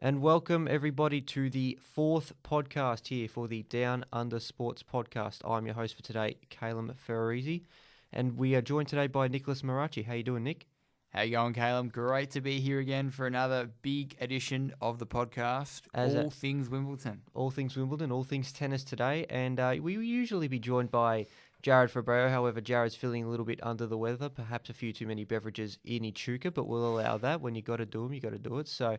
And welcome everybody to the fourth podcast here for the Down Under Sports podcast. I'm your host for today, Caelum Ferrarese, and we are joined today by Nicholas Marachi. How you doing, Nick? How you going, Caelum? Great to be here again for another big edition of the podcast, Things Wimbledon. All things Wimbledon, all things tennis today, and we will usually be joined by Jarrod Fabreo. However, Jarrod's feeling a little bit under the weather, perhaps a few too many beverages in Echuca, but we'll allow that. When you got to do them, you got to do it. So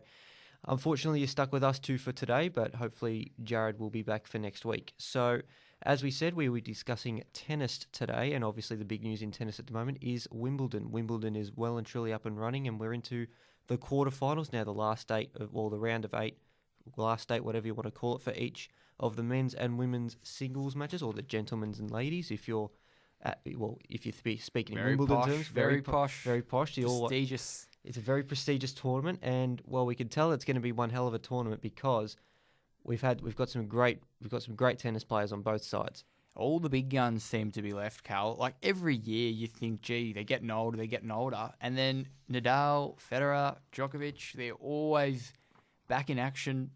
unfortunately, you're stuck with us two for today, but hopefully Jarrod will be back for next week. So, as we said, we will be discussing tennis today, and obviously the big news in tennis at the moment is Wimbledon. Wimbledon is well and truly up and running, and we're into the quarterfinals now, the last eight, the round of eight, last eight, whatever you want to call it, for each of the men's and women's singles matches, or the gentlemen's and ladies, if you're speaking in Wimbledon terms. Very posh. Very posh. Prestigious. It's a very prestigious tournament, and we can tell it's going to be one hell of a tournament because we've got some great tennis players on both sides. All the big guns seem to be left, Cal. Like every year, you think, gee, they're getting older, and then Nadal, Federer, Djokovic, they're always back in action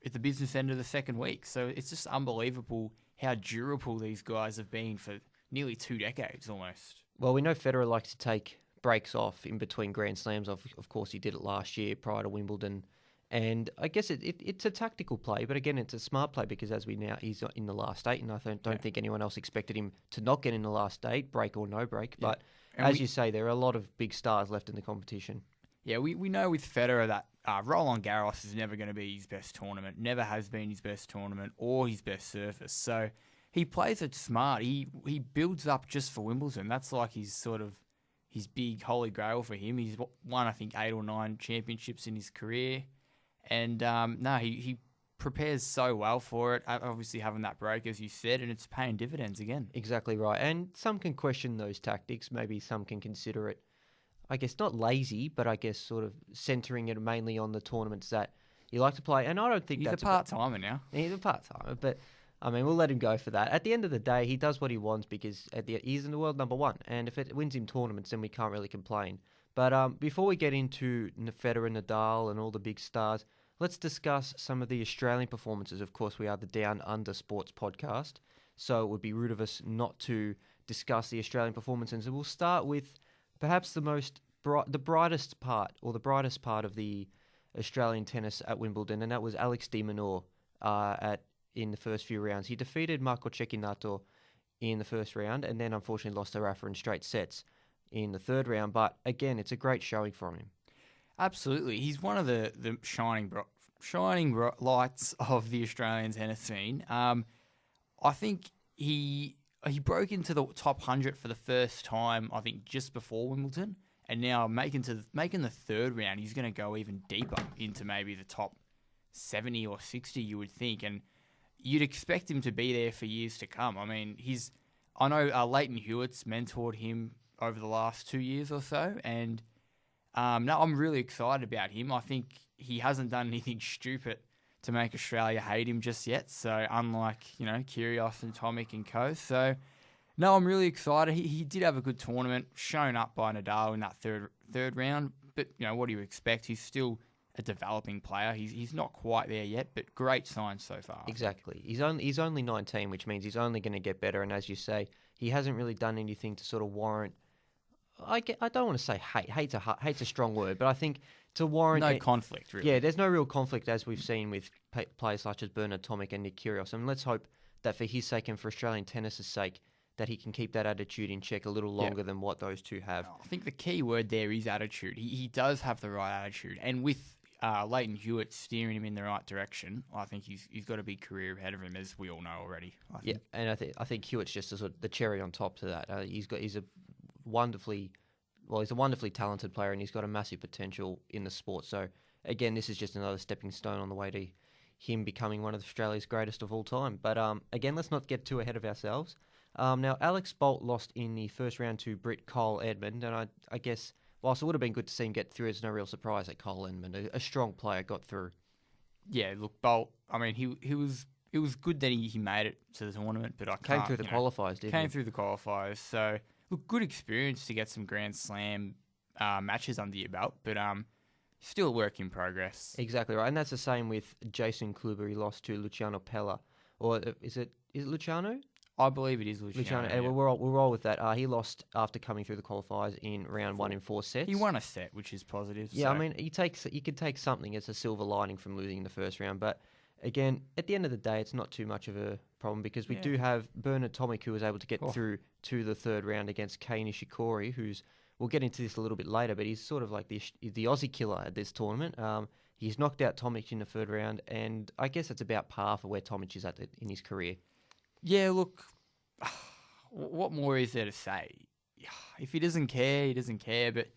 at the business end of the second week. So it's just unbelievable how durable these guys have been for nearly 2 decades almost. Well, we know Federer likes to take breaks off in between Grand Slams. Of course, he did it last year prior to Wimbledon. And I guess it's a tactical play, but again, it's a smart play because he's in the last eight, and I don't think anyone else expected him to not get in the last eight, break or no break. Yeah. But as you say, there are a lot of big stars left in the competition. Yeah, we know with Federer that Roland Garros is never going to be his best tournament, never has been his best tournament or his best surface. So he plays it smart. He builds up just for Wimbledon. That's like his big holy grail for him. He's won, I think, 8 or 9 championships in his career. And he prepares so well for it, obviously having that break, as you said, and it's paying dividends again. Exactly right. And some can question those tactics. Maybe some can consider it, I guess, not lazy, but I guess sort of centering it mainly on the tournaments that you like to play. And I don't think he's a part-timer now. He's a part-timer, but I mean, we'll let him go for that. At the end of the day, he does what he wants because he's in the world number one. And if it wins him tournaments, then we can't really complain. But before we get into Federer, Nadal, and all the big stars, let's discuss some of the Australian performances. Of course, we are the Down Under Sports podcast, so it would be rude of us not to discuss the Australian performances. And we'll start with perhaps the brightest part of the Australian tennis at Wimbledon, and that was Alex de Minaur in the first few rounds. He defeated Marco Cecchinato in the first round, and then unfortunately lost to Rafa in straight sets in the third round. But again, it's a great showing from him. Absolutely. He's one of the shining lights of the Australian tennis scene. I think he broke into the top 100 for the first time, I think, just before Wimbledon. And now making the third round, he's going to go even deeper into maybe the top 70 or 60, you would think. And you'd expect him to be there for years to come. I mean, I know Leighton Hewitt's mentored him over the last 2 years or so, and I'm really excited about him. I think he hasn't done anything stupid to make Australia hate him just yet. So unlike, Kyrgios and Tomic and co. So no, I'm really excited. He did have a good tournament, shown up by Nadal in that third round. But what do you expect? He's still a developing player. He's not quite there yet, but great signs so far. Exactly. He's only 19, which means he's only going to get better. And as you say, he hasn't really done anything to sort of warrant. I don't want to say hate. Hate's a strong word, but I think to warrant no conflict, really. Yeah, there's no real conflict as we've seen with players such as Bernard Tomic and Nick Kyrgios. And let's hope that for his sake and for Australian tennis's sake, that he can keep that attitude in check a little longer than what those two have. I think the key word there is attitude. He does have the right attitude, and with Leighton Hewitt steering him in the right direction, I think he's got a big career ahead of him, as we all know already. Yeah, and I think Hewitt's just a sort of the cherry on top to that. He's a wonderfully talented player, and he's got a massive potential in the sport. So again, this is just another stepping stone on the way to him becoming one of Australia's greatest of all time. But again, let's not get too ahead of ourselves. Now, Alex Bolt lost in the first round to Brit Cole Edmund, and I guess whilst it would have been good to see him get through, it's no real surprise that Cole Edmund, a strong player, got through. Yeah, look, Bolt, I mean, it was good that he made it to the tournament, but came through the qualifiers, didn't he? Came through the qualifiers, so look, good experience to get some Grand Slam matches under your belt, but still a work in progress. Exactly right, and that's the same with Jason Kluber. He lost to Luciano Pella, or is it Luciano? I believe it is Luciano. And Yeah. we'll roll with that. He lost after coming through the qualifiers in round 1 in 4 sets. He won a set, which is positive. Yeah, so. I mean, you could take something as a silver lining from losing in the first round, but again, at the end of the day, it's not too much of a problem because we do have Bernard Tomic, who was able to get through to the third round against Kei Nishikori, who's, we'll get into this a little bit later, but he's sort of like the Aussie killer at this tournament. He's knocked out Tomic in the third round, and I guess it's about par for where Tomic is at in his career. Yeah, look, what more is there to say? If he doesn't care, he doesn't care. But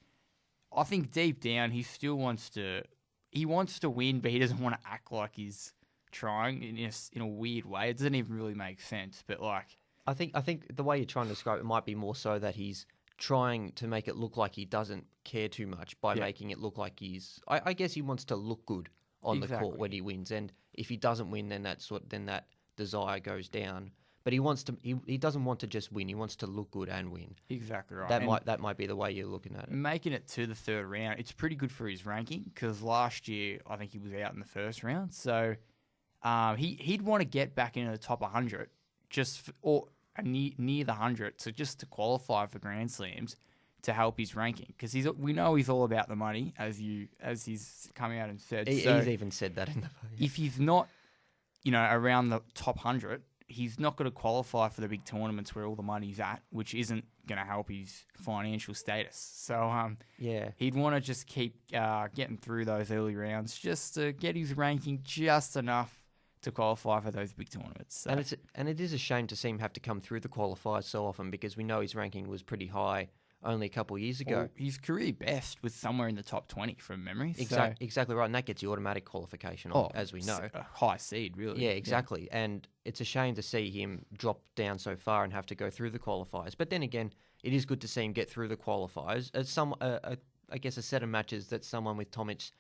I think deep down, he still wants to. He wants to win, but he doesn't want to act like he's trying in a weird way. It doesn't even really make sense. But like, I think the way you're trying to describe it might be more so that he's trying to make it look like he doesn't care too much by making it look like he's. I guess he wants to look good on the court when he wins, and if he doesn't win, then that desire goes down. But he wants to. He doesn't want to just win. He wants to look good and win. Exactly right. That might be the way you're looking at it. Making it to the third round, it's pretty good for his ranking because last year I think he was out in the first round. So he'd want to get back into the top 100 near the 100, so just to qualify for Grand Slams to help his ranking because we know he's all about the money as he's come out and said. He's even said that in the. If he's not, around the top 100. He's not going to qualify for the big tournaments where all the money's at, which isn't going to help his financial status. So, he'd want to just keep getting through those early rounds just to get his ranking just enough to qualify for those big tournaments. So. And it is a shame to see him have to come through the qualifiers so often because we know his ranking was pretty high only a couple of years ago. Well, his career best was somewhere in the top 20 from memory. Exactly right, and that gets you automatic qualification, as we know. A high seed, really. Yeah, exactly. Yeah. And it's a shame to see him drop down so far and have to go through the qualifiers. But then again, it is good to see him get through the qualifiers. It's I guess a set of matches that someone with Tomic's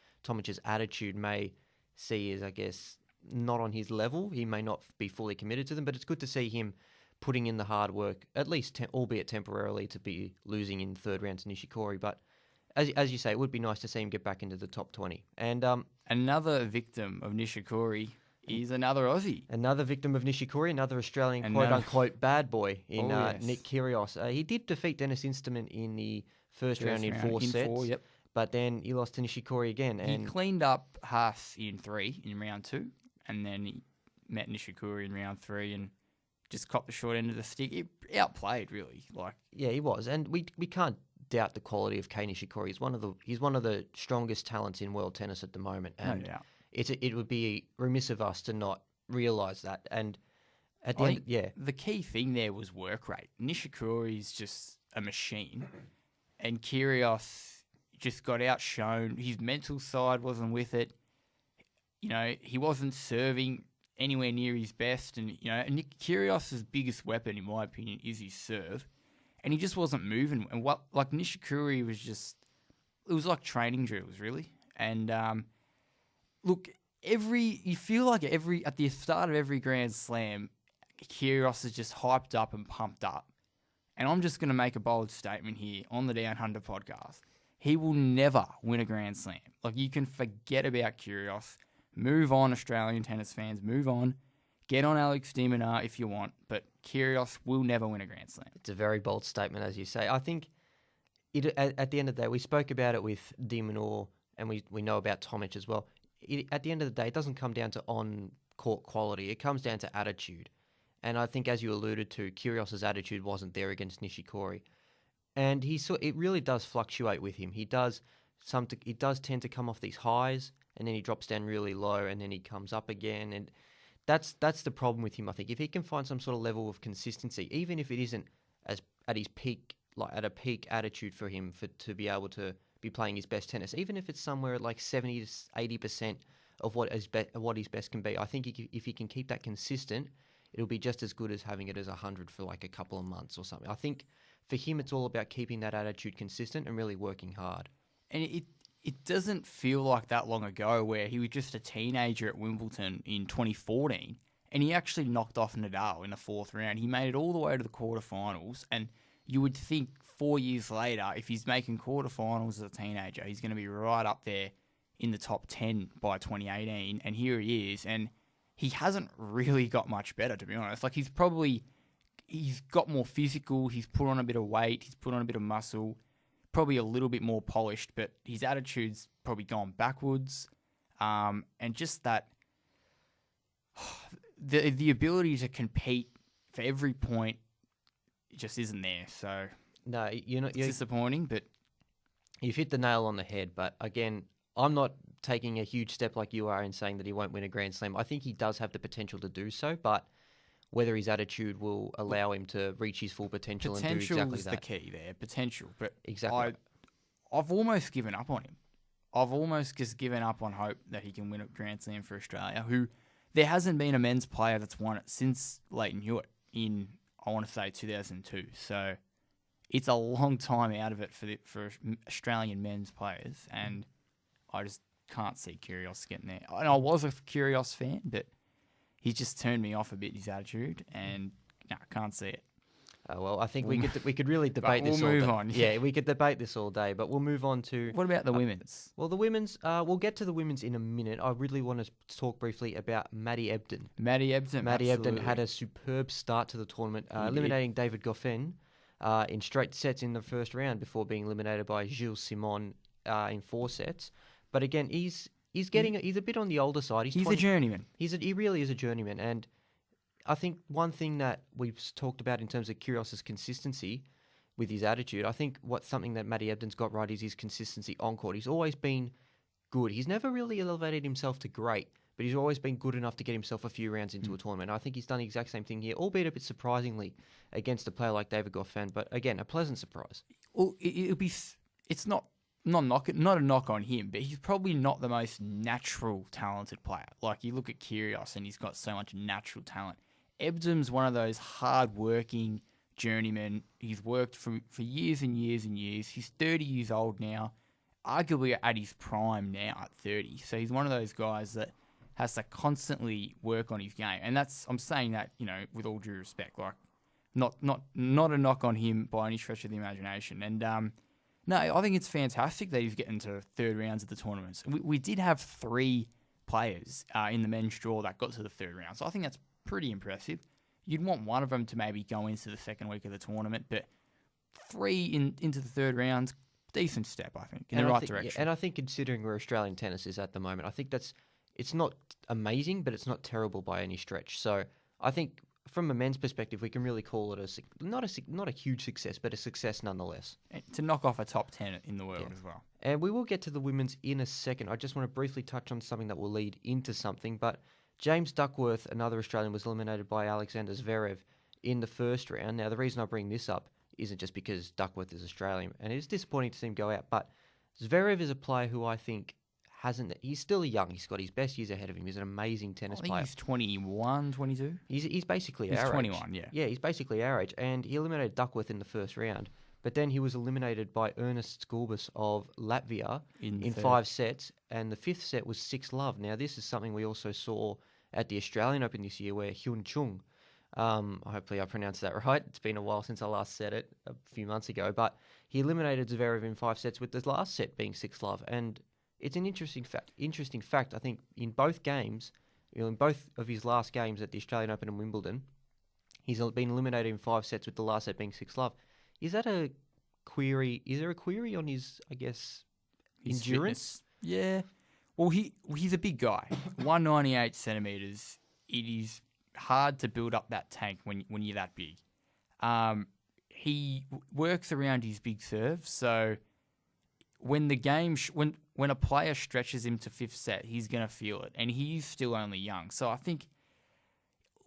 attitude may see as, I guess, not on his level. He may not be fully committed to them, but it's good to see him putting in the hard work, at least albeit temporarily, to be losing in third round to Nishikori. But as you say, it would be nice to see him get back into the top 20. And another victim of Nishikori is another Aussie. Another victim of Nishikori, another Australian quote-unquote bad boy in Nick Kyrgios. He did defeat Dennis Insterman in the first round in 4 sets. But then he lost to Nishikori again. And he cleaned up Haas in 3 in round 2, and then he met Nishikori in round 3 and just copped the short end of the stick. He outplayed, really. Yeah, he was. And we can't doubt the quality of Kei Nishikori. He's one of the strongest talents in world tennis at the moment. And no doubt. It would be remiss of us to not realise that. And at the end, the key thing there was work rate. Nishikori's just a machine, and Kyrgios just got outshone. His mental side wasn't with it. He wasn't serving anywhere near his best, and Nick Kyrgios' biggest weapon, in my opinion, is his serve, and he just wasn't moving. And Nishikori was just, it was like training drills, really. And look, you feel like at the start of every Grand Slam, Kyrgios is just hyped up and pumped up. And I'm just going to make a bold statement here on the Down Under podcast. He will never win a Grand Slam. You can forget about Kyrgios. Move on, Australian tennis fans. Move on. Get on Alex de Minaur if you want, but Kyrgios will never win a Grand Slam. It's a very bold statement, as you say. I think at the end of the day, we spoke about it with de Minaur, and we know about Tomic as well. At the end of the day, it doesn't come down to on-court quality. It comes down to attitude. And I think, as you alluded to, Kyrgios' attitude wasn't there against Nishikori. And it really does fluctuate with him. He does tend to come off these highs, and then he drops down really low, and then he comes up again. And that's the problem with him, I think. If he can find some sort of level of consistency, even if it isn't as at his peak, at a peak attitude for him to be able to be playing his best tennis, even if it's somewhere at 70 to 80% of what his best can be, I think if he can keep that consistent, it'll be just as good as having it as 100 for a couple of months or something. I think for him, it's all about keeping that attitude consistent and really working hard. And it doesn't feel like that long ago where he was just a teenager at Wimbledon in 2014 and he actually knocked off Nadal in the 4th round. He made it all the way to the quarterfinals, and you would think 4 years later, if he's making quarterfinals as a teenager, he's going to be right up there in the top 10 by 2018, and here he is, and he hasn't really got much better, to be honest. Like, he's got more physical, he's put on a bit of weight, he's put on a bit of muscle, probably a little bit more polished, but his attitude's probably gone backwards. And just that, the ability to compete for every point just isn't there. So No, it's disappointing, but you've hit the nail on the head. But again, I'm not taking a huge step like you are in saying that he won't win a Grand Slam. I think he does have the potential to do so, but whether his attitude will allow him to reach his full potential and do exactly that. Potential is the key there, potential. But exactly. I've almost given up on him. I've almost just given up on hope that he can win a Grand Slam for Australia, who there hasn't been a men's player that's won it since Leighton Hewitt in, I want to say, 2002. So it's a long time out of it for Australian men's players, and I just can't see Kyrgios getting there. And I was a Kyrgios fan, but he's just turned me off a bit, his attitude, and I can't see it. Well, I think we could really debate this all day. We'll move on. Yeah, we could debate this all day, but we'll move on to... What about the women's? Well, the women's, we'll get to the women's in a minute. I really want to talk briefly about Maddie Ebden. Maddie Ebden had a superb start to the tournament, eliminating David Goffin in straight sets in the first round before being eliminated by Gilles Simon in 4 sets. But again, he's a bit on the older side. He's a journeyman. He really is a journeyman, and I think one thing that we've talked about in terms of Kyrgios' consistency with his attitude, I think something that Matty Ebden's got right is his consistency on court. He's always been good. He's never really elevated himself to great, but he's always been good enough to get himself a few rounds into a tournament. I think he's done the exact same thing here, albeit a bit surprisingly against a player like David Goffin, but again, a pleasant surprise. Well, it's not a knock on him, but he's probably not the most natural talented player. Like, you look at Kyrgios and he's got so much natural talent. Ebden's one of those hard-working journeymen. He's worked for years and years and years. He's 30 years old now, arguably at his prime now at 30. So he's one of those guys that has to constantly work on his game. And I'm saying that, with all due respect, like, not a knock on him by any stretch of the imagination. And no, I think it's fantastic that he's getting to third rounds of the tournaments. We did have 3 players in the men's draw that got to the third round. So I think that's pretty impressive. You'd want one of them to maybe go into the second week of the tournament, but 3 into the third round, decent step, I think, in the right direction. Yeah, and I think considering where Australian tennis is at the moment, I think it's not amazing, but it's not terrible by any stretch. So I think from a men's perspective, we can really call it not a huge success, but a success nonetheless. And to knock off a top 10 in the world as well. And we will get to the women's in a second. I just want to briefly touch on something that will lead into something, but James Duckworth, another Australian, was eliminated by Alexander Zverev in the first round. Now, the reason I bring this up isn't just because Duckworth is Australian, and it is disappointing to see him go out, but Zverev is a player who I think he's still young. He's got his best years ahead of him. He's an amazing tennis player. He's 21, 22? He's basically our age. He's 21, yeah. Yeah, he's basically our age, and he eliminated Duckworth in the first round, but then he was eliminated by Ernest Skulbis of Latvia in 5 sets, and the 5th set was 6-love. Now, this is something we also saw at the Australian Open this year, where Hyun Chung, hopefully I pronounced that right. It's been a while since I last said it, a few months ago, but he eliminated Zverev in 5 sets, with the last set being 6-love. And it's an interesting fact. I think in both games, in both of his last games at the Australian Open and Wimbledon, he's been eliminated in 5 sets, with the last set being 6-love. Is that a query? Is there a query on his endurance? Fitness? Yeah. Well, he's a big guy, 198 centimeters. It is hard to build up that tank when you're that big. He works around his big serve, so when the game when a player stretches him to 5th set, he's gonna feel it, and he's still only young. So I think,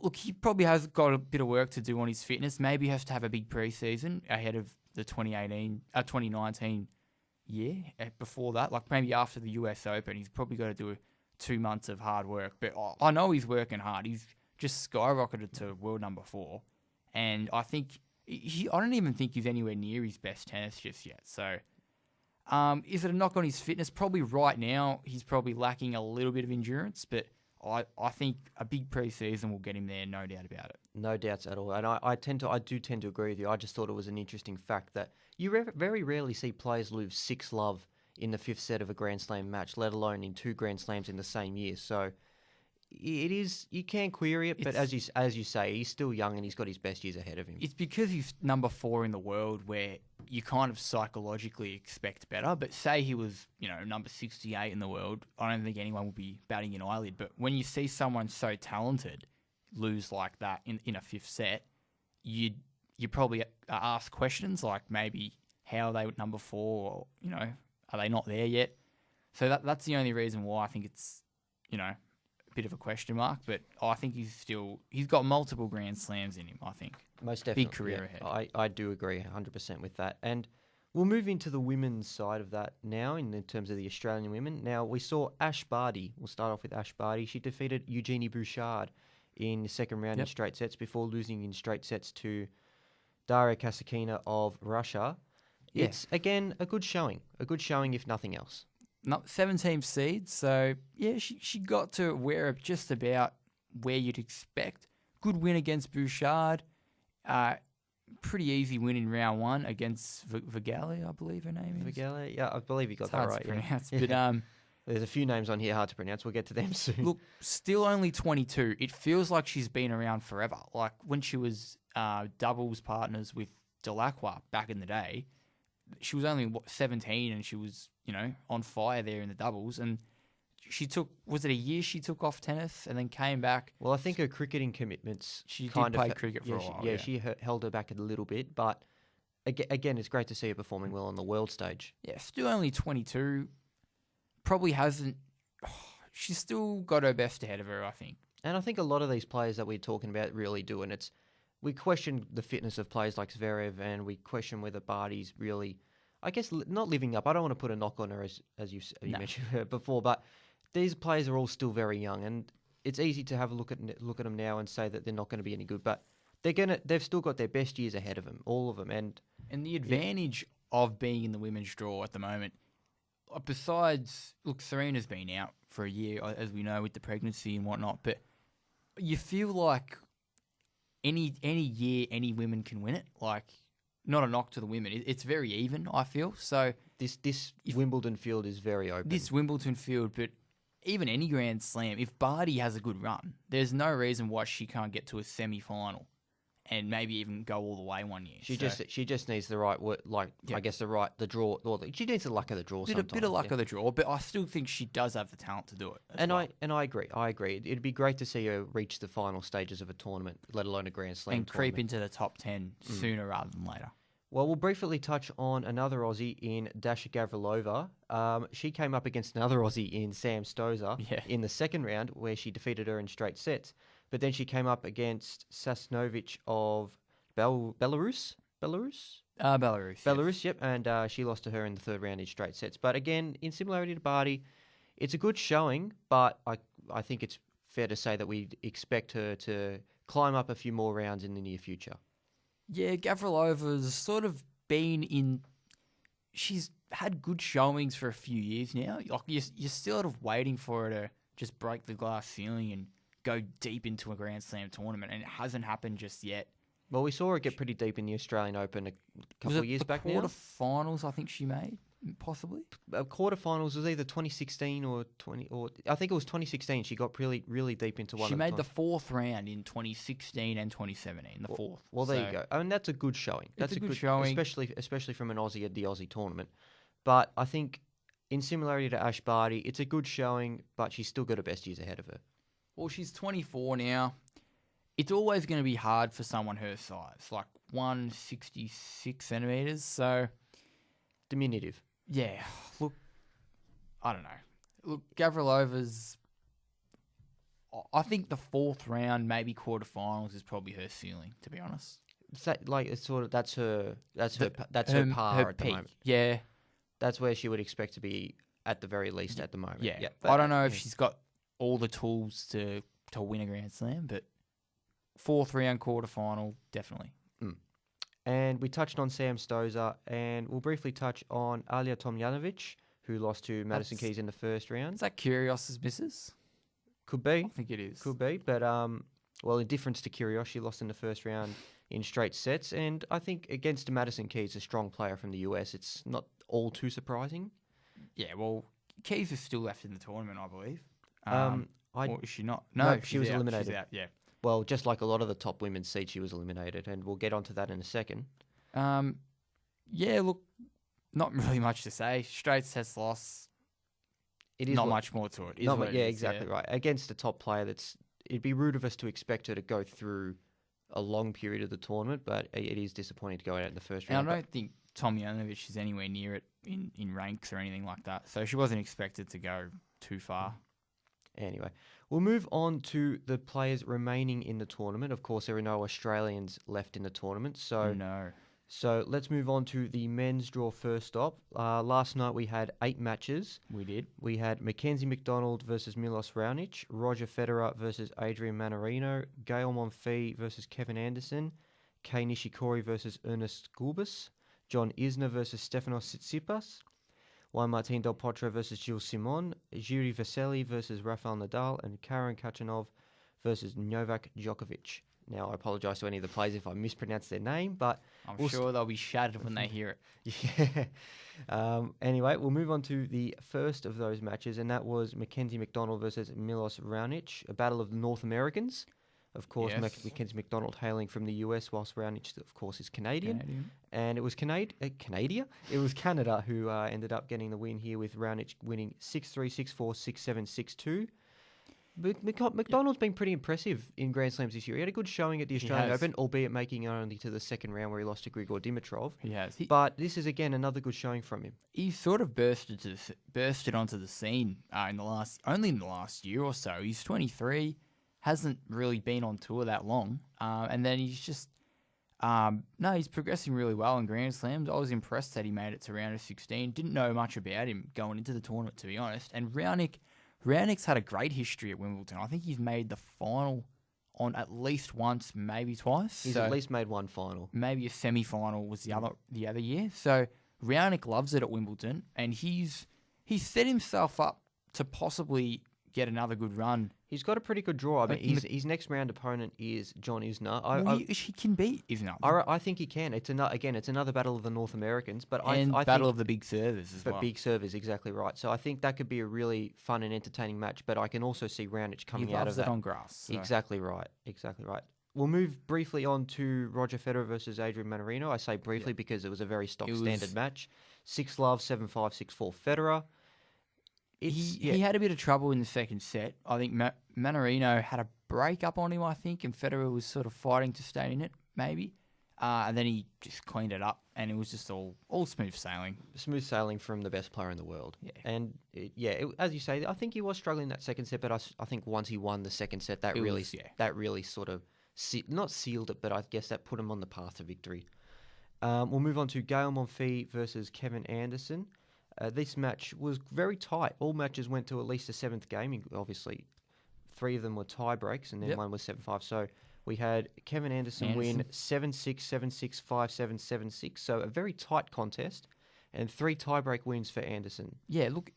look, he probably has got a bit of work to do on his fitness. Maybe he has to have a big preseason ahead of the 2019 year. Before that, like maybe after the US Open, he's probably got to do 2 months of hard work. But I know he's working hard. He's just skyrocketed to world number 4, and I think I don't even think he's anywhere near his best tennis just yet. So, is it a knock on his fitness? Probably right now he's probably lacking a little bit of endurance, but I think a big preseason will get him there, no doubt about it. No doubts at all. And I do tend to agree with you. I just thought it was an interesting fact that you very rarely see players lose 6-love in the fifth set of a Grand Slam match, let alone in 2 Grand Slams in the same year. So it is, you can query it, but as you say, he's still young and he's got his best years ahead of him. It's because he's number 4 in the world where you kind of psychologically expect better. But say he was, number 68 in the world, I don't think anyone would be batting an eyelid. But when you see someone so talented lose like that in a fifth set, you probably ask questions like maybe how are they at number 4, or, are they not there yet? So that's the only reason why I think it's, a bit of a question mark, but I think he's got multiple Grand Slams in him, I think. Most definitely. Big career ahead. I do agree 100% with that. And we'll move into the women's side of that now in terms of the Australian women. Now, we saw Ash Barty. We'll start off with Ash Barty. She defeated Eugenie Bouchard in the second round in straight sets before losing in straight sets to Daria Kasatkina of Russia. Yeah. It's, again, a good showing if nothing else. 17th seed, so yeah, she got to wear it just about where you'd expect. Good win against Bouchard. Pretty easy win in round 1 against Vigali, I believe her name is. Vigali, yeah, I believe you got that right. Hard to pronounce, yeah. But there's a few names on here hard to pronounce. We'll get to them soon. Look, still only 22. It feels like she's been around forever. Like when she was doubles partners with Delacroix back in the day, she was only 17 and she was, on fire there in the doubles. And she took, was it a year she took off tennis and then came back? Well, I think her cricketing commitments. She did play cricket for a while. Yeah, she held her back a little bit. But again, it's great to see her performing well on the world stage. Yeah, still only 22. Probably hasn't. She's still got her best ahead of her, I think. And I think a lot of these players that we're talking about really do. And we question the fitness of players like Zverev, and we question whether Barty's really, I guess, not living up. I don't want to put a knock on her as you mentioned her before, but these players are all still very young, and it's easy to have a look at them now and say that they're not going to be any good. But they've still got their best years ahead of them, all of them. And the advantage of being in the women's draw at the moment, besides, look, Serena's been out for a year, as we know, with the pregnancy and whatnot, but you feel like any year any women can win it. Like, not a knock to the women. It's very even, I feel. So this Wimbledon field is very open. This Wimbledon field, but even any Grand Slam, if Barty has a good run, there's no reason why she can't get to a semi-final and maybe even go all the way one year. She just needs the right I guess the draw. She needs the luck of the draw. A bit of luck of the draw, but I still think she does have the talent to do it. I agree. It'd be great to see her reach the final stages of a tournament, let alone a Grand Slam and creep into the top 10 sooner rather than later. Well, we'll briefly touch on another Aussie in Dasha Gavrilova. She came up against another Aussie in Sam Stosur in the second round, where she defeated her in straight sets. But then she came up against Sasnovich of Belarus. Belarus, yep. And she lost to her in the third round in straight sets. But again, in similarity to Barty, it's a good showing, but I think it's fair to say that we expect her to climb up a few more rounds in the near future. Yeah, Gavrilova's sort of been in... She's had good showings for a few years now. Like you're sort of waiting for her to just break the glass ceiling and go deep into a Grand Slam tournament, and it hasn't happened just yet. Well, we saw her get pretty deep in the Australian Open a couple of years back now. Quarterfinals, I think she made, possibly. Quarterfinals was either 2016 or I think it was 2016. She got really, really deep into one. She made the fourth round in 2016 and 2017. The fourth. Well, there you go. I mean, that's a good showing. That's a good showing, especially from an Aussie at the Aussie tournament. But I think, in similarity to Ash Barty, it's a good showing, but she's still got her best years ahead of her. Well, she's 24 now. It's always going to be hard for someone her size, like 166 centimeters. So diminutive. Yeah. Look, I don't know. Look, Gavrilova's. I think the fourth round, maybe quarterfinals, is probably her ceiling. To be honest, it's sort of that's her par at the peak. moment. Yeah, that's where she would expect to be at the very least at the moment. Yeah. I don't know if she's got all the tools to win a Grand Slam, but fourth round quarterfinal, definitely. And we touched on Sam Stosur, and we'll briefly touch on Alia Tomljanovic, who lost to Madison Keys in the first round. Is that Kyrgios's missus? Could be. I think it is. Could be, but well, in difference to Kyrgios, she lost in the first round in straight sets, and I think against Madison Keys, a strong player from the US, it's not all too surprising. Yeah, well, Keys is still left in the tournament, I believe. Or is she not? No, No, she was out. eliminated. She's out, yeah. Well, just like a lot of the top women's seeds, she was eliminated, and we'll get onto that in a second. Yeah, look, not really much to say. Straight sets loss. It is not much more to it. Exactly right. Against a top player, it'd be rude of us to expect her to go through a long period of the tournament, but it is disappointing to go out in the first round. And I don't think Tomljanovic is anywhere near it in ranks or anything like that, so she wasn't expected to go too far. Anyway, we'll move on to the players remaining in the tournament. Of course, there are no Australians left in the tournament, so let's move on to the men's draw first up. Last night we had 8 matches. We did. We had Mackenzie McDonald versus Milos Raonic, Roger Federer versus Adrian Mannarino, Gael Monfils versus Kevin Anderson, Kei Nishikori versus Ernest Gulbis, John Isner versus Stefanos Tsitsipas, Juan Martín Del Potro versus Gilles Simon, Jiri Vesely versus Rafael Nadal, and Karen Khachanov versus Novak Djokovic. Now, I apologise to any of the players if I mispronounce their name, but I'm sure they'll be shattered when they hear it. Yeah. Anyway, we'll move on to the first of those matches, and that was Mackenzie McDonald versus Milos Raonic, a battle of the North Americans. Of course, yes. Mackenzie McDonald hailing from the US, whilst Raonic, of course, is Canadian. And it was Canada. It was Canada who ended up getting the win here, with Raonic winning 6-3, 6-4, 6-7, 6-2. But McDonald's been pretty impressive in Grand Slams this year. He had a good showing at the Australian Open, albeit making it only to the second round where he lost to Grigor Dimitrov. He has. But this is, again, another good showing from him. He sort of bursted onto the scene only in the last year or so. He's 23, hasn't really been on tour that long. And then he's just... he's progressing really well in Grand Slams. I was impressed that he made it to round of 16. Didn't know much about him going into the tournament, to be honest. And Raunic's had a great history at Wimbledon. I think he's made the final on at least once, maybe twice. He's at least made one final. Maybe a semi-final was the other year. So Raonic loves it at Wimbledon, and he's set himself up to possibly get another good run. He's got a pretty good draw. I mean, his next round opponent is John Isner. He can beat Isner. I think he can. It's another battle of the North Americans, but I battle of the big servers as well. But big servers, exactly right. So I think that could be a really fun and entertaining match. But I can also see Raonic coming out of that. He loves it on grass. So. Exactly right. We'll move briefly on to Roger Federer versus Adrian Mannarino. I say briefly because it was a very standard match. 6-love, 7-5, 6-4 Federer. He had a bit of trouble in the second set. I think Mannarino had a break up on him, I think, and Federer was sort of fighting to stay in it, maybe. And then he just cleaned it up, and it was just all smooth sailing. Smooth sailing from the best player in the world. Yeah. And, as you say, I think he was struggling in that second set, but I think once he won the second set, that really sort of, not sealed it, but I guess that put him on the path to victory. We'll move on to Gael Monfils versus Kevin Anderson. This match was very tight. All matches went to at least a 7th game. Obviously, 3 of them were tie breaks, and then one was 7-5. So we had Kevin Anderson win 7-6, 7-6, 5-7, 7-6. So a very tight contest, and 3 tie-break wins for Anderson. Yeah, look,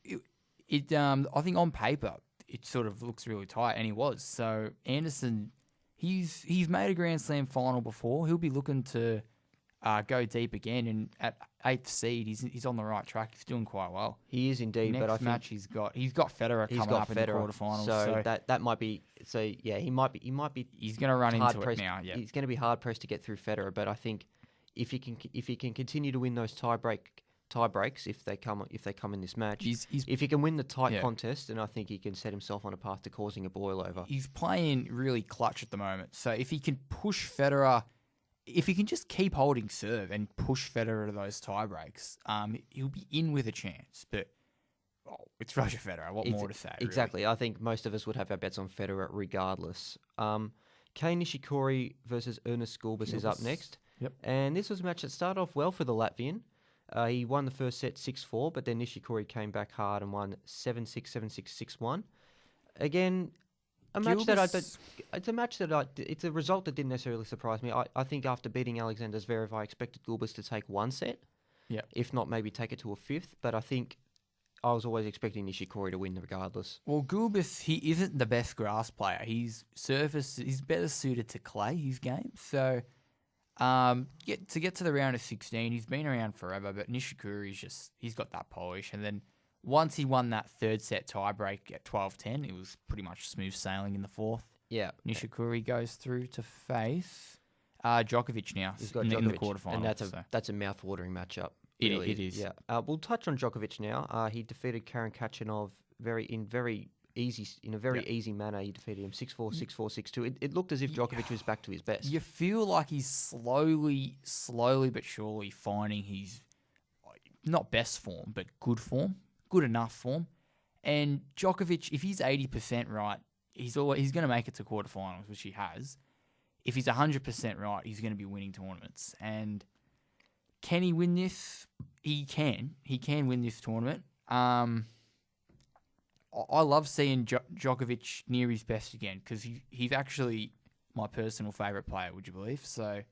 I think on paper it sort of looks really tight, and he was. So Anderson, he's made a Grand Slam final before. He'll be looking to go deep again, and at 8th seed, he's on the right track. He's doing quite well. He is indeed. Next but I think match he's got Federer coming up in the quarterfinals. So that might be. So yeah, he might be. He's going to run into it now. Yeah, he's going to be hard pressed to get through Federer. But I think if he can continue to win those tie breaks, if they come in this match, if he can win the tight contest, then I think he can set himself on a path to causing a boil over. He's playing really clutch at the moment. So if he can push Federer. If he can just keep holding serve and push Federer to those tie breaks, he'll be in with a chance. But it's Roger Federer. What more to say? Exactly. Really? I think most of us would have our bets on Federer regardless. Kei Nishikori versus Ernest Gulbis is up next. Yep. And this was a match that started off well for the Latvian. He won the first set 6-4, but then Nishikori came back hard and won 7-6, 7-6, 6-1. Again... It's a result that didn't necessarily surprise me. I think after beating Alexander Zverev, I expected Gulbis to take one set. Yeah. If not, maybe take it to a 5th. But I think I was always expecting Nishikori to win regardless. Well, Gulbis, he isn't the best grass player. He's better suited to clay, his game. So, to get to the round of 16, he's been around forever, but Nishikori's he's got that polish. And then once he won that third set tiebreak at 12-10, it was pretty much smooth sailing in the fourth. Yeah. Nishikori goes through to face Djokovic now He's got in Djokovic, the quarterfinals. and that's a mouth-watering matchup. It Really. is. Yeah. We'll touch on Djokovic now. He defeated Karen Khachanov in a very easy manner. He defeated him 6-4, 6-4, 6-2. It looked as if Djokovic was back to his best. You feel like he's slowly but surely finding his not best form, but good enough form. And Djokovic, if he's 80% right, he's going to make it to quarterfinals, which he has. If he's 100% right, he's going to be winning tournaments. And can he win this? He can. He can win this tournament. I love seeing Djokovic near his best again because he's actually my personal favourite player, would you believe? So,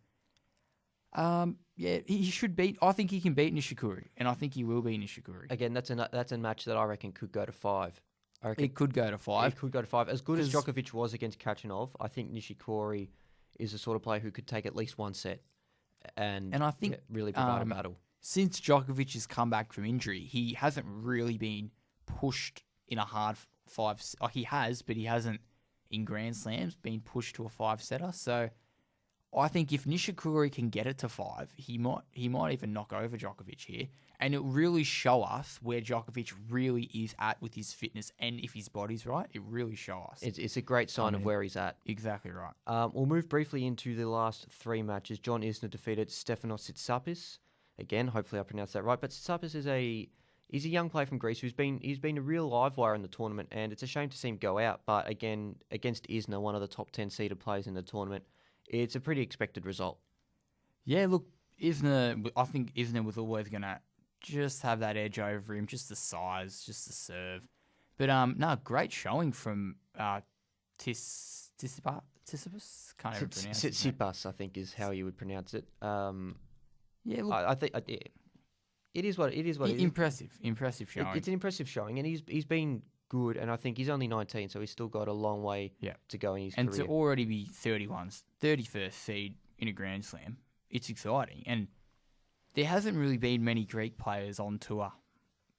he should beat. I think he can beat Nishikori, and I think he will beat Nishikori. Again, that's a match that I reckon could go to 5. I reckon It could go to 5. It could go to 5. As good as Djokovic was against Khachanov, I think Nishikori is the sort of player who could take at least one set and I think really provide a battle. Since Djokovic has come back from injury, he hasn't really been pushed in a hard 5. He has, but he hasn't in Grand Slams been pushed to a 5-setter. So I think if Nishikori can get it to 5, he might even knock over Djokovic here, and it'll really show us where Djokovic really is at with his fitness, and if his body's right, it really show us. It's a great sign of where he's at. Exactly right. We'll move briefly into the last 3 matches. John Isner defeated Stefanos Tsitsipas. Again, hopefully I pronounced that right. But Tsitsipas he's a young player from Greece he's been a real live wire in the tournament, and it's a shame to see him go out. But again, against Isner, one of the top 10 seeded players in the tournament, it's a pretty expected result. Yeah, look, Isner. I think Isner was always gonna just have that edge over him, just the size, just the serve. But great showing from Tsitsipas. Can't even pronounce it. Tsitsipas, I think, is how you would pronounce it. Yeah, look, I think it is what it is. Impressive showing. It's an impressive showing, and he's been good, and I think he's only 19, so he's still got a long way to go in his career. And to already be 31st seed in a Grand Slam, it's exciting. And there hasn't really been many Greek players on tour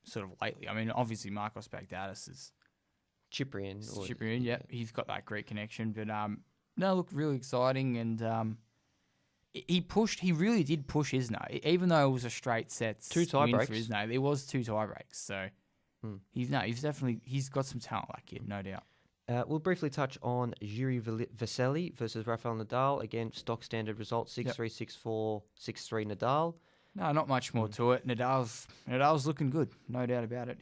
sort of lately. I mean, obviously Marcos Baghdatis is Cyprian, yeah, he's got that Greek connection. But look, really exciting, and he really did push Isner, even though it was a straight sets 2 win tiebreaks for Isner. There was 2 tiebreaks, so he's got some talent, that kid, no doubt. We'll briefly touch on Jiri Vesely versus Rafael Nadal. Again, stock standard result: 6-3, 6-4, 6-3 Nadal. No, not much more to it. Nadal's looking good, no doubt about it.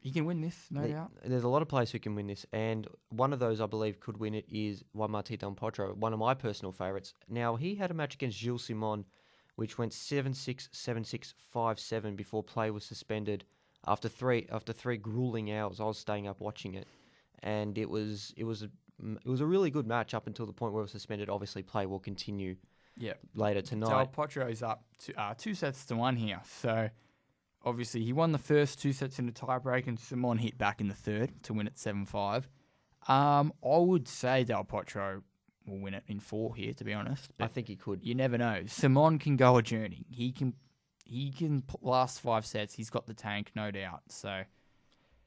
He can win this, no doubt. There's a lot of players who can win this, and one of those I believe could win it is Juan Martín del Potro, one of my personal favourites. Now, he had a match against Gilles Simon, which went 7-6, 7-6, 5-7 before play was suspended after three grueling hours. I was staying up watching it, and it was a really good match up until the point where it was suspended. Obviously, play will continue. Later tonight. Del Potro's up to 2-1 here. So, obviously, he won the first 2 sets in a tiebreak, and Simon hit back in the third to win it 7-5. I would say Del Potro will win it in 4 here, to be honest. I think he could. You never know. Simon can go a journey. He can last 5 sets. He's got the tank, no doubt. So,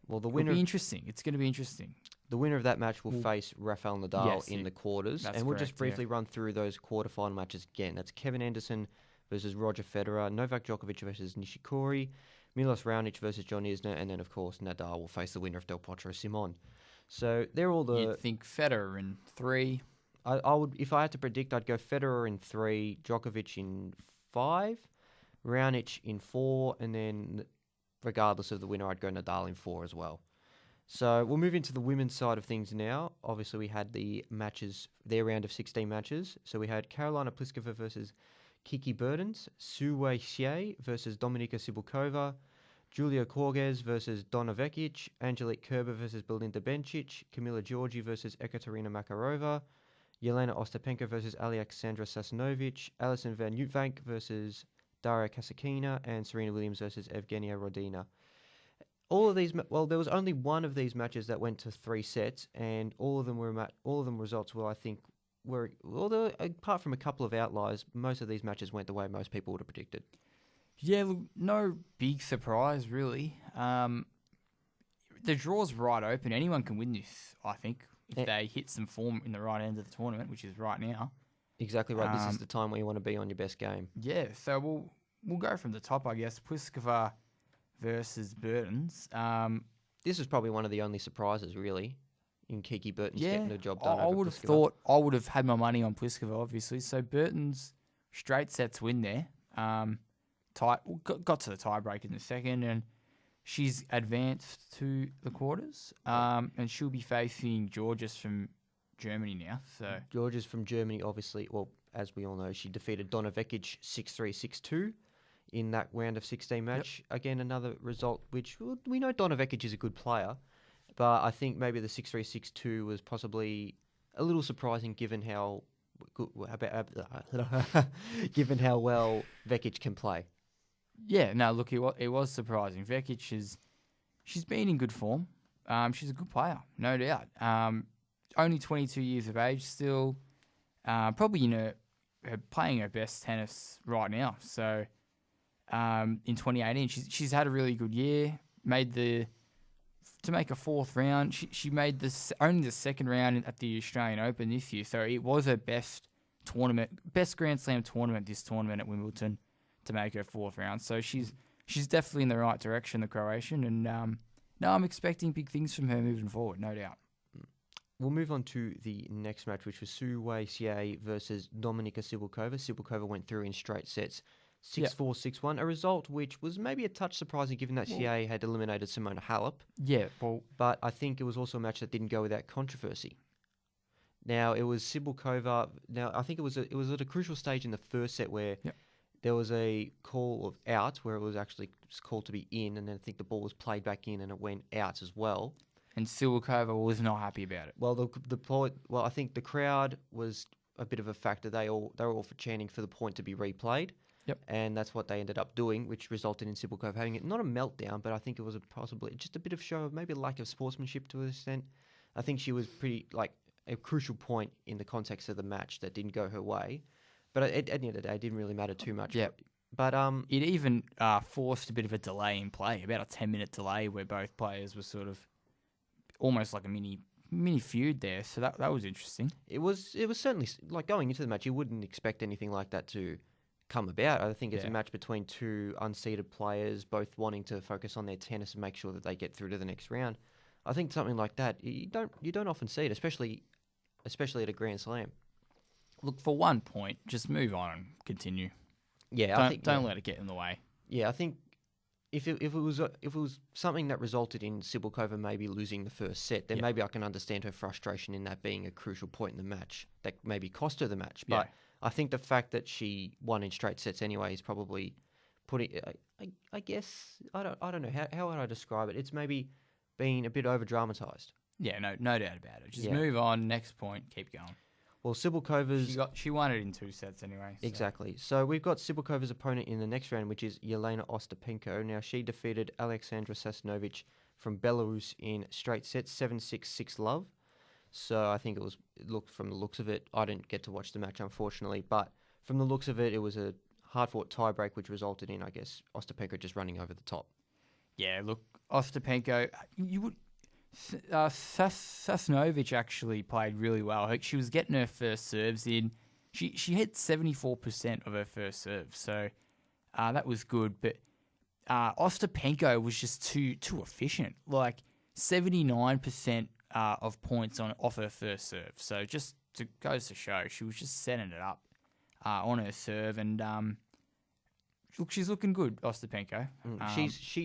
the winner will be interesting. It's going to be interesting. The winner of that match will face Rafael Nadal in the quarters. And we'll just briefly run through those quarterfinal matches again. That's Kevin Anderson versus Roger Federer, Novak Djokovic versus Nishikori, Milos Raonic versus John Isner, and then, of course, Nadal will face the winner of Del Potro Simon. So they're all the... You'd think Federer in 3. I would, if I had to predict, I'd go Federer in 3, Djokovic in 5, Raonic in 4, and then, regardless of the winner, I'd go Nadal in 4 as well. So we'll move into the women's side of things now. Obviously, we had their round of 16 matches. So we had Karolina Pliskova versus Kiki Bertens, Su Wei Xie versus Dominika Sibulkova, Julia Korges versus Donna Vekic, Angelique Kerber versus Belinda Bencic, Camila Giorgi versus Ekaterina Makarova, Yelena Ostapenko versus Alexandra Sasnovich, Alison Van Uytvanck versus Daria Kasatkina, and Serena Williams versus Evgenia Rodina. All of these, there was only one of these matches that went to 3 sets, and all of them results were, I think, apart from a couple of outliers, most of these matches went the way most people would have predicted. Yeah, look, no big surprise really. the draw's right open. Anyone can win this, I think, if Yeah. they hit some form in the right end of the tournament, which is right now. Exactly right. This is the time where you want to be on your best game. Yeah, so we'll go from the top, I guess. Pliskova versus Burton's. This is probably one of the only surprises, really, in Kiki Burton's getting the job done. I over would have Pliskova. thought I would have had my money on Pliskova, obviously. So Burton's straight sets win there. Got to the tiebreak in the second, and she's advanced to the quarters. And she'll be facing Georges from Germany now. So Georges from Germany, obviously, well, as we all know, she defeated Donna Vekic 6-3, 6-2 in that round of 16 match. Yep. Again, another result which we know Donna Vekic is a good player, but I think maybe the 6-3, 6-2 was possibly a little surprising given how given how well Vekic can play. Yeah, no, look, it was surprising. Vekic she's been in good form. She's a good player, no doubt. Only 22 years of age, still probably playing her best tennis right now. So in 2018, she's had a really good year. To make a fourth round, she made only the second round at the Australian Open this year. So it was her best Grand Slam tournament this tournament at Wimbledon to make her fourth round. So she's definitely in the right direction, the Croatian. And no, I'm expecting big things from her moving forward, no doubt. We'll move on to the next match, which was Su Wei Xie versus Dominika Sibylkova. Sibylkova went through in straight sets, 6-4, 6-1, a result which was maybe a touch surprising given that Xie had eliminated Simona Halep. Yeah, well... But I think it was also a match that didn't go without controversy. Now, it was Sibylkova... Now, I think it was at a crucial stage in the first set where there was a call of out, where it was actually called to be in, and then I think the ball was played back in and it went out as well. And Sibylkova was not happy about it. Well, I think the crowd was a bit of a factor. They were all for chanting for the point to be replayed. Yep. And that's what they ended up doing, which resulted in Sibylkova having not a meltdown, but I think it was possibly just a bit of show of maybe a lack of sportsmanship to an extent. I think she was pretty a crucial point in the context of the match that didn't go her way. But at the end of the day, it didn't really matter too much. Yeah. But it even forced a bit of a delay in play, about a 10-minute delay where both players were sort of almost like a mini feud there. So that was interesting. It was certainly going into the match, you wouldn't expect anything like that to come about. I think it's a match between two unseeded players, both wanting to focus on their tennis and make sure that they get through to the next round. I think something like that you don't often see it, especially at a Grand Slam. Look, for 1 point, just move on and continue. Yeah, don't let it get in the way. Yeah, I think if it was something that resulted in Sibylkova maybe losing the first set, then maybe I can understand her frustration in that being a crucial point in the match that maybe cost her the match. But I think the fact that she won in straight sets anyway is probably putting. I guess I don't know how would I describe it. It's maybe been a bit over dramatized. Yeah, no doubt about it. Just move on. Next point. Keep going. Well, Sibylkova's... She won it in 2 sets anyway. So. Exactly. So we've got Sibylkova's opponent in the next round, which is Jelena Ostapenko. Now, she defeated Alexandra Sasnovich from Belarus in straight sets, 7-6, 6-love. So I think from the looks of it, I didn't get to watch the match, unfortunately, but from the looks of it, it was a hard-fought tiebreak, which resulted in, I guess, Ostapenko just running over the top. Yeah, look, Ostapenko, Sasnovich actually played really well. She was getting her first serves in. She hit 74% of her first serve, so that was good. But Ostapenko was just too efficient. 79% of points off her first serve. So just goes to show she was just setting it up on her serve, and look, she's looking good, Ostapenko.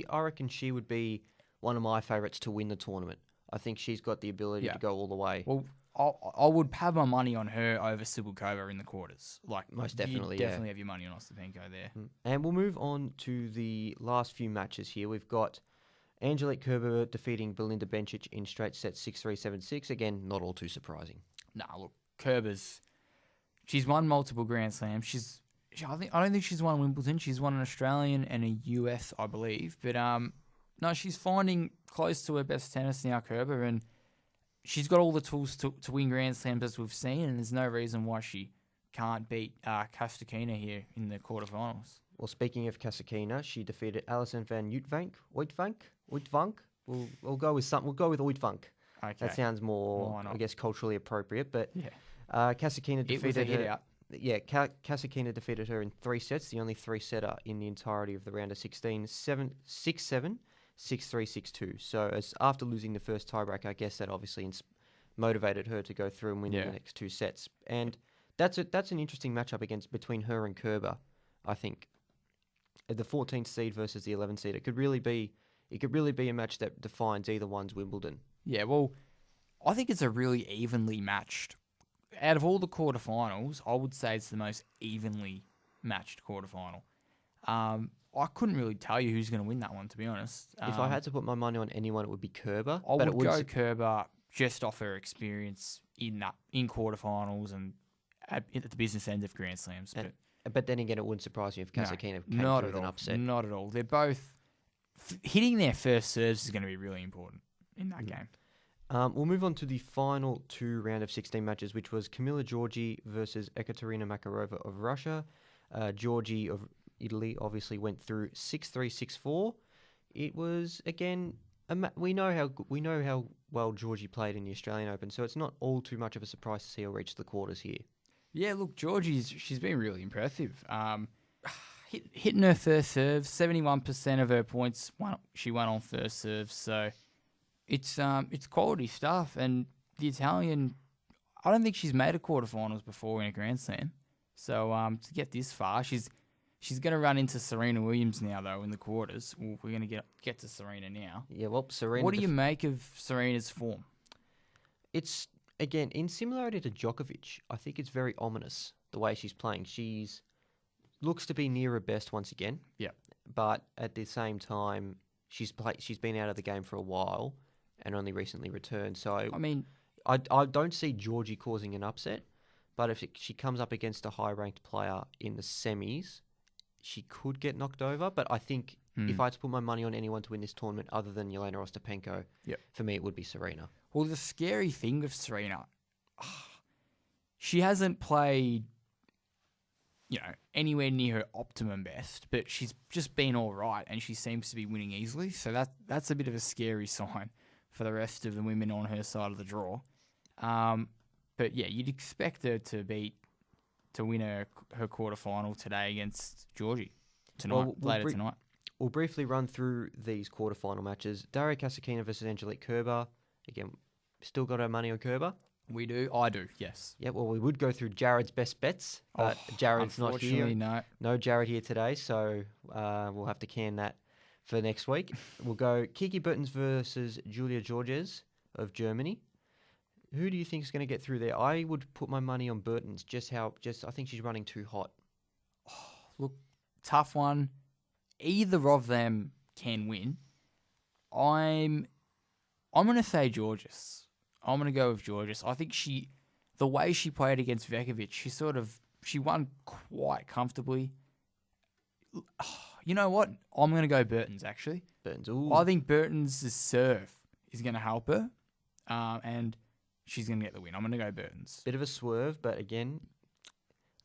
I reckon she would be one of my favourites to win the tournament. I think she's got the ability to go all the way. Well, I would have my money on her over Sibylkova in the quarters. Most definitely, you definitely have your money on Ostapenko there. And we'll move on to the last few matches here. We've got Angelique Kerber defeating Belinda Bencic in straight sets 6-3, 7-6. Again, not all too surprising. Look, she's won multiple Grand Slams. I don't think she's won Wimbledon. She's won an Australian and a US, I believe. But no, she's finding close to her best tennis now, Kerber, and she's got all the tools to win Grand Slams as we've seen, and there's no reason why she can't beat Kastakina here in the quarterfinals. Well, speaking of Kastakina, she defeated Alison van Uytvanck we'll go with something. We'll go with Oidfunk. Okay. That sounds more, Why not? I guess, culturally appropriate. But Yeah. Kasakina It was a defeated hit her. out. Yeah, Kasakina defeated her in 3 sets, the only 3-setter in the entirety of the round of 16, 7, 6-7, 6-3, 6-2. So as after losing the first tiebreak, I guess that obviously motivated her to go through and win the next 2 sets. And that's an interesting matchup between her and Kerber, I think. The 14th seed versus the 11th seed. It could really be a match that defines either one's Wimbledon. Yeah, well, I think it's a really evenly matched. Out of all the quarterfinals, I would say it's the most evenly matched quarterfinal. I couldn't really tell you who's going to win that one, to be honest. If I had to put my money on anyone, it would be Kerber. I would go Kerber just off her experience in quarterfinals and at the business end of Grand Slams. But then again, it wouldn't surprise me if Kasakina came not through at with an all. upset. Not at all. They're both hitting their first serves is going to be really important in that game. We'll move on to the final 2 round of 16 matches, which was Camila Giorgi versus Ekaterina Makarova of Russia. Giorgi of Italy obviously went through 6-3, 6-4. It was again we know how well Giorgi played in the Australian Open, so it's not all too much of a surprise to see her reach the quarters here. Yeah, look, she's been really impressive. Hitting her first serve, 71% of her points she won on first serve, so it's quality stuff. And the Italian, I don't think she's made a quarterfinals before in a Grand Slam, so to get this far, she's going to run into Serena Williams now though in the quarters. We're going to get to Serena now. Yeah, well, Serena. What do you make of Serena's form? It's again in similarity to Djokovic. I think it's very ominous the way she's playing. She's looks to be near her best once again. Yeah. But at the same time, she's been out of the game for a while and only recently returned. So I mean, I don't see Georgie causing an upset, but if she comes up against a high-ranked player in the semis, she could get knocked over. But I think if I had to put my money on anyone to win this tournament other than Yelena Ostapenko, for me it would be Serena. Well, the scary thing with Serena, she hasn't played, anywhere near her optimum best, but she's just been all right, and she seems to be winning easily. So that's a bit of a scary sign for the rest of the women on her side of the draw. But yeah, you'd expect her to win her quarterfinal today against Georgie later tonight. We'll briefly run through these quarterfinal matches. Daria Kasatkina versus Angelique Kerber. Again, still got our money on Kerber. We do. I do, yes. Yeah, well, we would go through Jarrod's best bets, but Jarrod's not here. No Jarrod here today, so we'll have to can that for next week. We'll go Kiki Bertens versus Julia Georges of Germany. Who do you think is going to get through there? I would put my money on Bertens. I think she's running too hot. Look, tough one. Either of them can win. I'm going to say Georges. I'm going to go with Georges. I think the way she played against Vekovic, she won quite comfortably. You know what? I'm going to go Bertens, actually. Bertens, ooh. I think Bertens' serve is going to help her, and she's going to get the win. I'm going to go Bertens. Bit of a swerve, but again,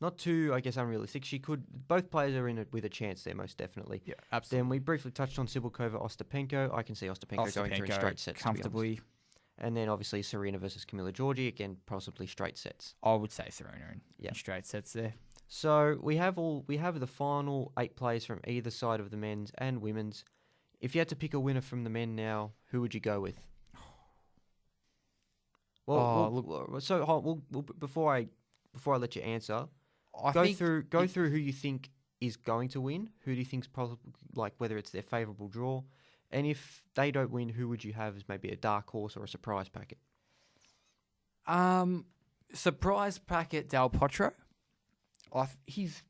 not too, I guess, unrealistic. Both players are in it with a chance there, most definitely. Yeah, absolutely. Then we briefly touched on Cibulkova, Ostapenko. I can see Ostapenko going through in straight sets comfortably. And then obviously Serena versus Camila Giorgi, again, possibly straight sets. I would say Serena in straight sets there. So we have the final 8 players from either side of the men's and women's. If you had to pick a winner from the men now, who would you go with? Before I let you answer, go through who you think is going to win. Who do you think's probably, like, whether it's their favourable draw, and if they don't win, who would you have as maybe a dark horse or a surprise packet? Surprise packet Del Potro. He's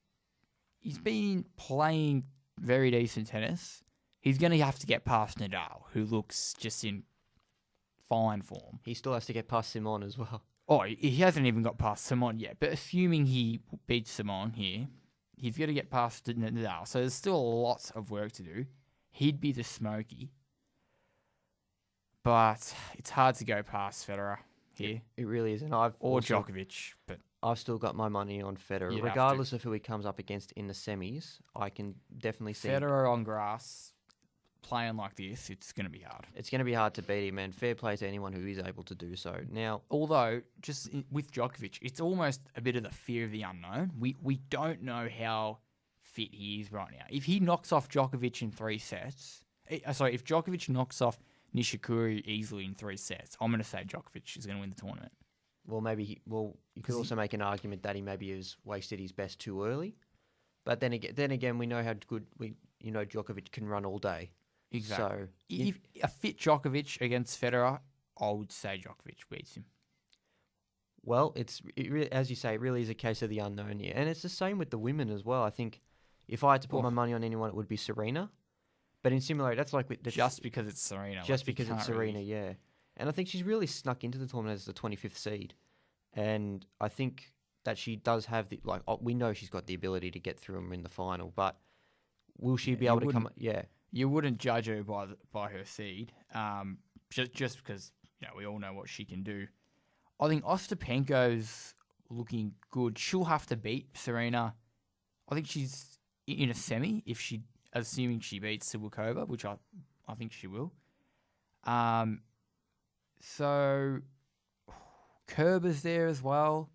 been playing very decent tennis. He's going to have to get past Nadal, who looks just in fine form. He still has to get past Simon as well. Oh, he hasn't even got past Simon yet. But assuming he beats Simon here, he's got to get past Nadal. So there's still lots of work to do. He'd be the smoky. But it's hard to go past Federer here. It really is. And Djokovic. But I've still got my money on Federer. Regardless of who he comes up against in the semis, I can definitely see Federer on grass. playing like this, it's going to be hard. It's going to be hard to beat him, and fair play to anyone who is able to do so. Now, Although, with Djokovic, it's almost a bit of the fear of the unknown. We don't know how fit he is right now. If he knocks off Djokovic in 3 sets, if Djokovic knocks off Nishikori easily in 3 sets, I'm going to say Djokovic is going to win the tournament. well, you could also make an argument that he maybe has wasted his best too early. But then again, we know how good Djokovic can run all day. Exactly. So If a fit Djokovic against Federer, I would say Djokovic beats him. Well, as you say, it really is a case of the unknown here. And it's the same with the women as well. I think if I had to put my money on anyone, it would be Serena. But in similar, that's like Just because it's Serena. Just because it's Serena, yeah. And I think she's really snuck into the tournament as the 25th seed. And I think that she does have we know she's got the ability to get through them in the final. But will she be able to come? Yeah. You wouldn't judge her by her seed, just because we all know what she can do. I think Ostapenko's looking good. She'll have to beat Serena. I think she's in a semi assuming she beats Cibulkova, which I think she will. So Kerber's there as well.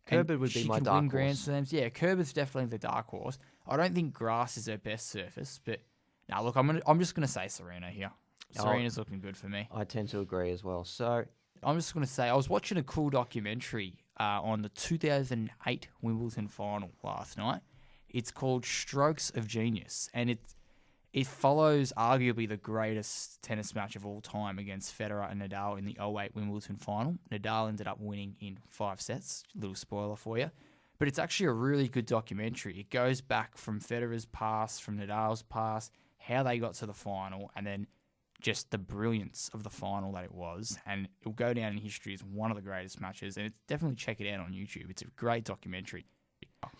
Kerber would be my dark horse. Grand Slams. Yeah, Kerber's definitely the dark horse. I don't think grass is her best surface, but now look, I'm just gonna say Serena here. Serena's looking good for me. I tend to agree as well. So I'm just gonna say I was watching a cool documentary on the 2008 Wimbledon final last night. It's called Strokes of Genius, and it follows arguably the greatest tennis match of all time against Federer and Nadal in the 2008 Wimbledon final. Nadal ended up winning in 5 sets. Little spoiler for you. But it's actually a really good documentary. It goes back from Federer's past, from Nadal's past, how they got to the final, and then just the brilliance of the final that it was. And it'll go down in history as one of the greatest matches. And definitely check it out on YouTube. It's a great documentary.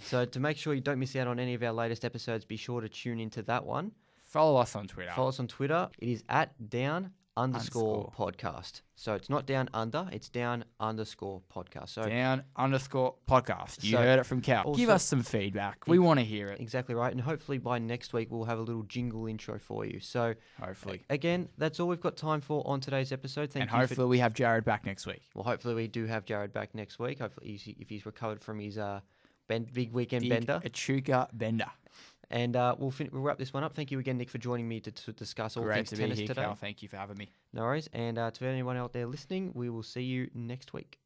So to make sure you don't miss out on any of our latest episodes, be sure to tune into that one. Follow us on Twitter. Follow us on Twitter. It is @down_podcast. So it's not down under, it's down_podcast. So down_podcast. You heard it from Cal. Give us some feedback. We want to hear it. Exactly right. And hopefully by next week, we'll have a little jingle intro for you. So hopefully. Again, that's all we've got time for on today's episode. Hopefully we have Jarrod back next week. Well, hopefully we do have Jarrod back next week. Hopefully if he's recovered from his big weekend bender. Echuca bender. And we'll wrap this one up. Thank you again, Nick, for joining me to discuss all things tennis today. Cal. Thank you for having me. No worries. And to anyone out there listening, we will see you next week.